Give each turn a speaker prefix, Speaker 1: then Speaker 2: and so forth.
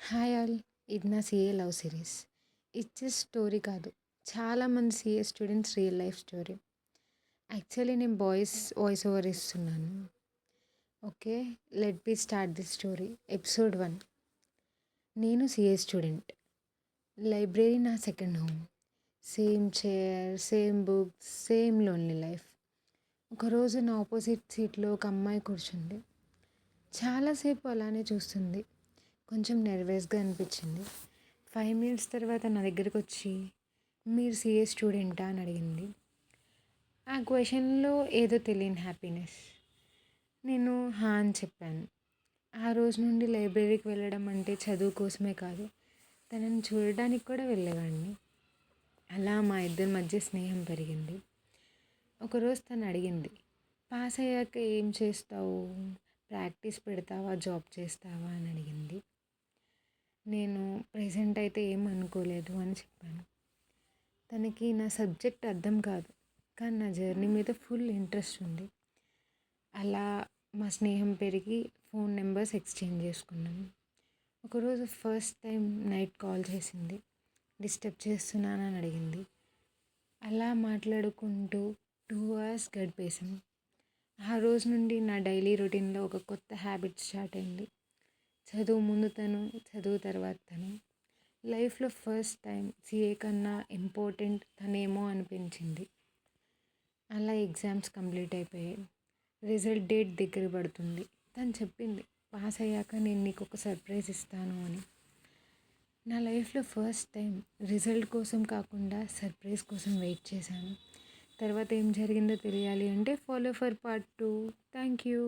Speaker 1: Hi all. ఇది నా CA love series. ఇది జస్ట్ స్టోరీ కాదు. చాలామంది CA students real life story. Actually నేను బాయ్స్ వాయిస్ ఓవర్ ఇస్తున్నాను. Okay, let be start the story. Episode 1. నేను సీఏ స్టూడెంట్. లైబ్రరీ నా second home. Same chair, same books, same lonely life. ఒకరోజు నా opposite సీట్లో ఒక అమ్మాయి కూర్చుంది. చాలాసేపు అలానే చూస్తుంది. కొంచెం నర్వస్గా అనిపించింది. 5 మినిట్స్ తర్వాత నా దగ్గరకు వచ్చి, మీరు సీఏ స్టూడెంటా అని అడిగింది. ఆ క్వశ్చన్లో ఏదో తెలియని హ్యాపీనెస్. నేను హా అని చెప్పాను. ఆ రోజు నుండి లైబ్రరీకి వెళ్ళడం అంటే చదువు కోసమే కాదు, తనని చూడడానికి కూడా వెళ్ళేవాడిని. అలా మా ఇద్దరి మధ్య స్నేహం పెరిగింది. ఒకరోజు తను అడిగింది, పాస్ అయ్యాక ఏం చేస్తావు, ప్రాక్టీస్ పెడతావా, జాబ్ చేస్తావా అని అడిగింది. నేను ప్రెజెంట్ అయితే ఏం అనుకోలేదు అని చెప్పాను. తనకి నా సబ్జెక్ట్ అర్థం కాదు, కానీ నా జర్నీ మీద ఫుల్ ఇంట్రెస్ట్ ఉంది. అలా మా స్నేహం పెరిగి ఫోన్ నెంబర్స్ ఎక్స్చేంజ్ చేసుకున్నాం. ఒకరోజు ఫస్ట్ టైం నైట్ కాల్ చేసింది. డిస్టర్బ్ చేస్తున్నానని అడిగింది. అలా మాట్లాడుకుంటూ 2 అవర్స్ గడిపేశాం. ఆ రోజు నుండి నా డైలీ రొటీన్లో ఒక కొత్త హ్యాబిట్ స్టార్ట్ అయింది. చదువు ముందు తను, చదువు తర్వాత తను. లైఫ్లో ఫస్ట్ టైం సీఏ కన్నా ఇంపార్టెంట్ తనేమో అనిపించింది. అలా ఎగ్జామ్స్ కంప్లీట్ అయిపోయాయి. రిజల్ట్ డేట్ దగ్గర పడుతుంది. తను చెప్పింది, పాస్ అయ్యాక నేను నీకు ఒక సర్ప్రైజ్ ఇస్తాను అని. నా లైఫ్లో ఫస్ట్ టైం రిజల్ట్ కోసం కాకుండా సర్ప్రైజ్ కోసం వెయిట్ చేశాను. తర్వాత ఏం జరిగిందో తెలియాలి అంటే follow for part 2. Thank you.